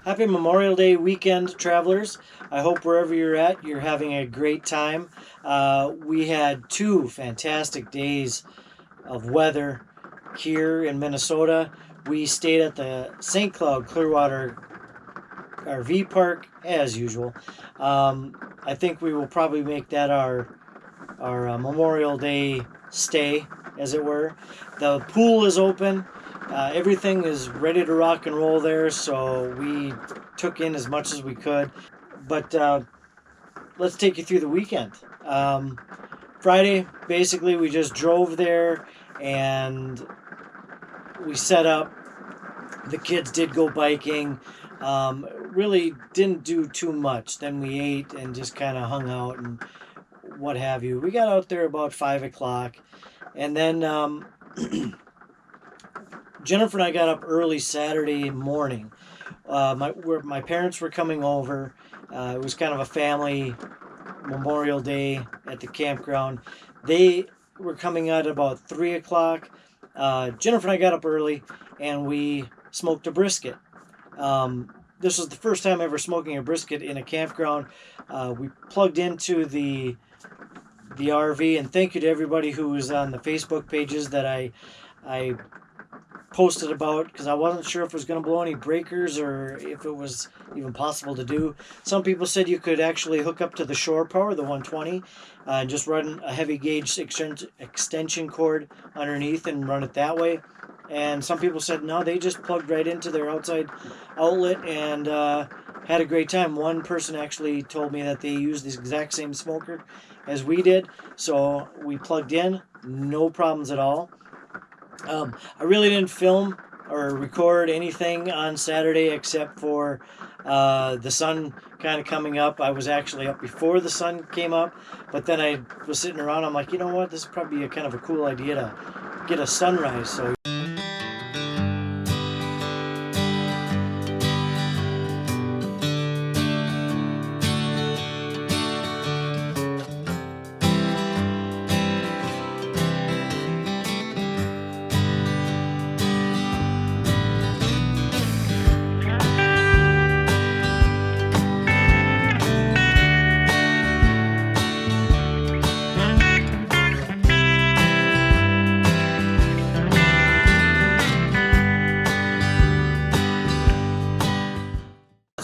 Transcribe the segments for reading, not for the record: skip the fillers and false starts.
Happy Memorial Day weekend, travelers. I hope wherever you're at, you're having a great time. We had 2 fantastic days of weather here in Minnesota. We stayed at the St. Cloud Clearwater RV park as usual. I think we will probably make that our Memorial Day stay, as it were. The pool is open. Everything is ready to rock and roll there, so we took in as much as we could. But let's take you through the weekend. Friday, basically, we just drove there and we set up. The kids did go biking. Really didn't do too much. Then we ate and just kind of hung out and what have you. We got out there about 5 o'clock. And then Jennifer and I got up early Saturday morning. My parents were coming over. It was kind of a family Memorial Day at the campground. They were coming out about 3 o'clock. Jennifer and I got up early and we smoked a brisket. This was the first time ever smoking a brisket in a campground. We plugged into the RV, and thank you to everybody who was on the Facebook pages that I posted about, because I wasn't sure if it was going to blow any breakers or if it was even possible to do. Some people said you could actually hook up to the shore power, the 120, and just run a heavy gauge extension cord underneath and run it that way. And some people said no, they just plugged right into their outside outlet and had a great time. One person actually told me that they used the exact same smoker as we did, so we plugged in, no problems at all. I really didn't film or record anything on Saturday except for the sun kind of coming up. I was actually up before the sun came up, but then I was sitting around. I'm like, you know what? This is probably a kind of a cool idea to get a sunrise. So.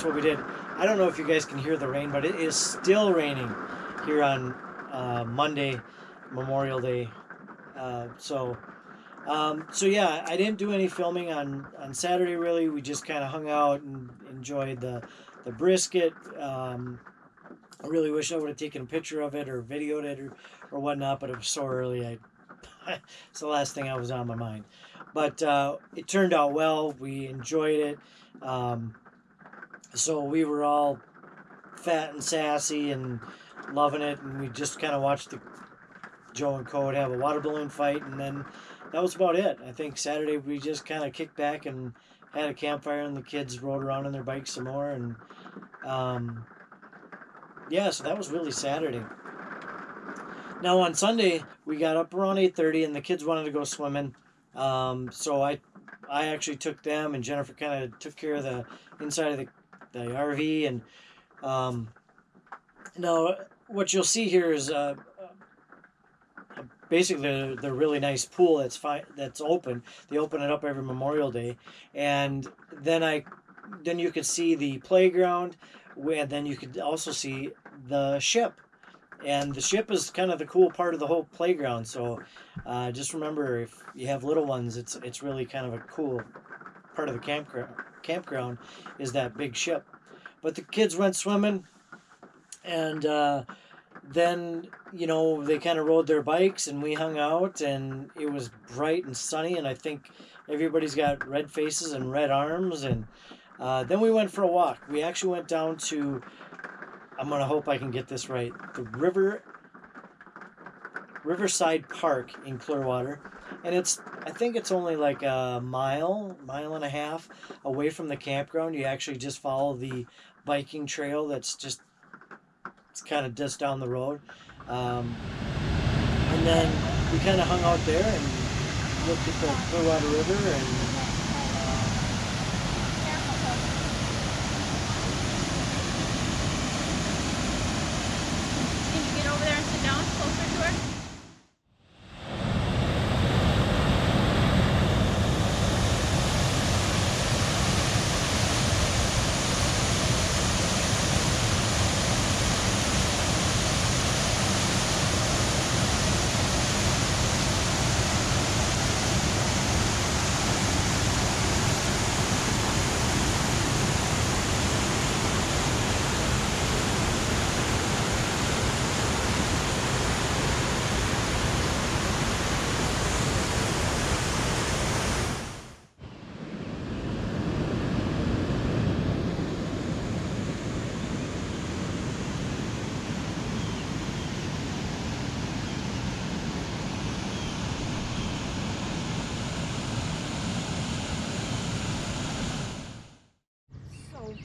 What we did. I don't know if you guys can hear the rain, but it is still raining here on Monday, Memorial Day. So yeah, I didn't do any filming on Saturday really. We just kind of hung out and enjoyed the brisket. I really wish I would have taken a picture of it or videoed it or whatnot, but it was so early. It's the last thing I was on my mind. But it turned out well. We enjoyed it. So we were all fat and sassy and loving it, and we just kind of watched Joe and Code have a water balloon fight, and then that was about it. I think Saturday we just kind of kicked back and had a campfire, and the kids rode around on their bikes some more, and yeah, so that was really Saturday. Now on Sunday we got up around 8:30, and the kids wanted to go swimming, so I actually took them, and Jennifer kind of took care of the inside of the RV, and now what you'll see here is basically the really nice pool that's open. They open it up every Memorial Day, and then you could see the playground, and then you could also see the ship, and the ship is kind of the cool part of the whole playground. So just remember, if you have little ones, it's really kind of a cool part of the campground is that big ship. But the kids went swimming, and then they kind of rode their bikes, and we hung out, and it was bright and sunny, and I think everybody's got red faces and red arms. And then we went for a walk. We actually went down to, I'm gonna hope I can get this right, the Riverside Park in Clearwater, and I think it's only like a mile and a half away from the campground. You actually just follow the biking trail it's kind of just down the road, and then we kind of hung out there and looked at the Clearwater River, and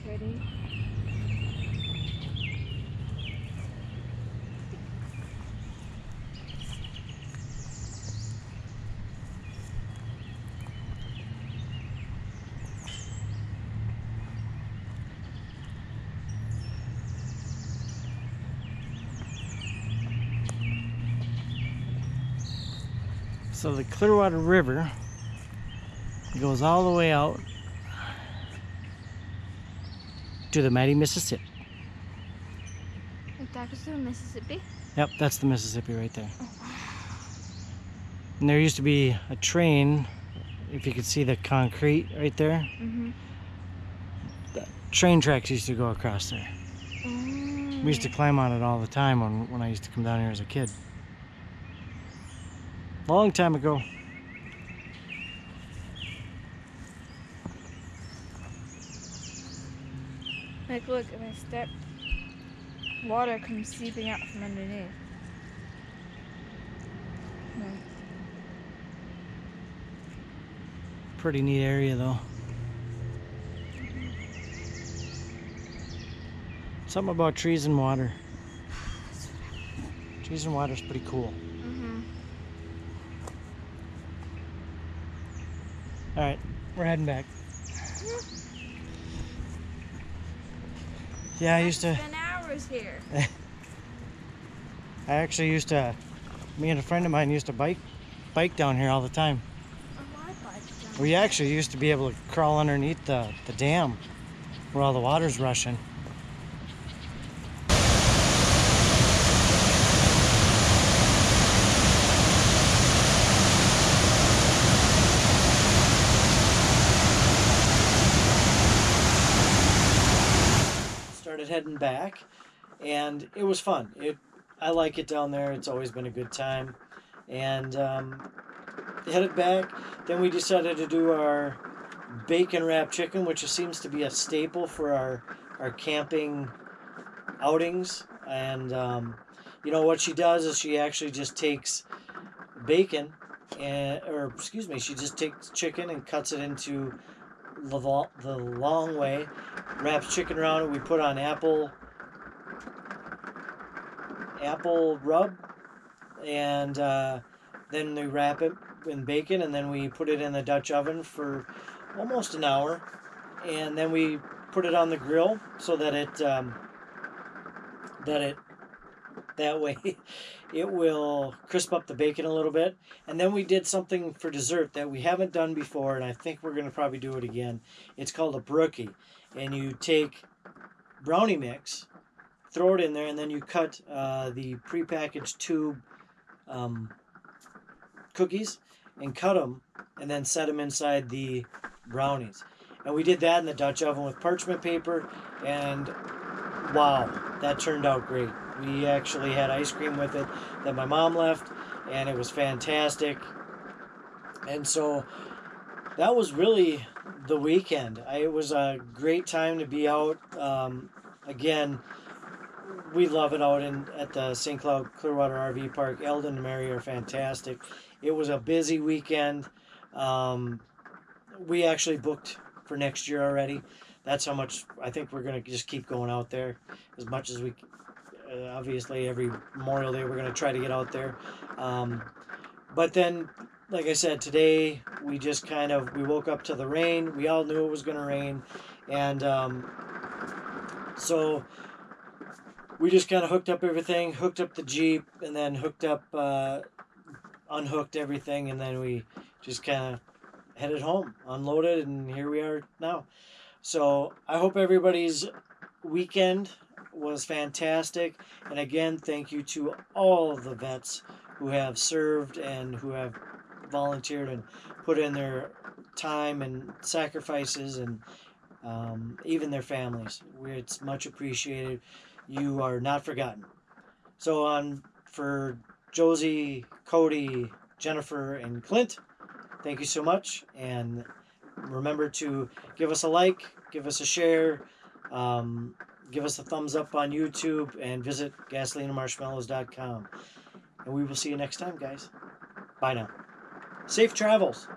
pretty. So the Clearwater River goes all the way out to the mighty Mississippi. Like that goes to the Mississippi? Yep, that's the Mississippi right there. And there used to be a train, if you could see the concrete right there. Mm-hmm. The train tracks used to go across there. Mm. We used to climb on it all the time when I used to come down here as a kid. Long time ago. Like, look, if I step, water comes seeping out from underneath. No. Pretty neat area though. Something about trees and water. Trees and water is pretty cool. Mm-hmm. All right, we're heading back. Yeah, I used to. Spend hours here. I actually used to. Me and a friend of mine used to bike down here all the time. We actually used to be able to crawl underneath the dam where all the water's rushing. Started heading back, and it was fun. I like it down there. It's always been a good time. And headed back. Then we decided to do our bacon wrapped chicken, which seems to be a staple for our camping outings. And you know what she does is she actually just takes bacon, she just takes chicken and cuts it into the long way, wraps chicken around it. We put on apple rub, and then we wrap it in bacon, and then we put it in the Dutch oven for almost an hour, and then we put it on the grill so that that way it will crisp up the bacon a little bit. And then we did something for dessert that we haven't done before, and I think we're going to probably do it again. It's called a brookie, and you take brownie mix, throw it in there, and then you cut the prepackaged tube cookies and cut them, and then set them inside the brownies. And we did that in the Dutch oven with parchment paper, and wow, that turned out great. We actually had ice cream with it that my mom left, and it was fantastic. And so that was really the weekend. It was a great time to be out. Again, we love it out at the St. Cloud Clearwater RV Park. Eldon and Mary are fantastic. It was a busy weekend. We actually booked for next year already. That's how much I think we're going to just keep going out there as much as we. Obviously, every Memorial Day we're going to try to get out there. But then, like I said, today we just we woke up to the rain. We all knew it was going to rain, and so we just kind of hooked up everything, hooked up the Jeep, and then unhooked everything, and then we just kind of headed home, unloaded, and here we are now. So I hope everybody's weekend was fantastic. And again, thank you to all of the vets who have served and who have volunteered and put in their time and sacrifices, and even their families. It's much appreciated. You are not forgotten. So for Josie, Cody, Jennifer, and Clint, thank you so much. And remember to give us a like, give us a share, give us a thumbs up on YouTube, and visit gasolineandmarshmallows.com. And we will see you next time, guys. Bye now. Safe travels.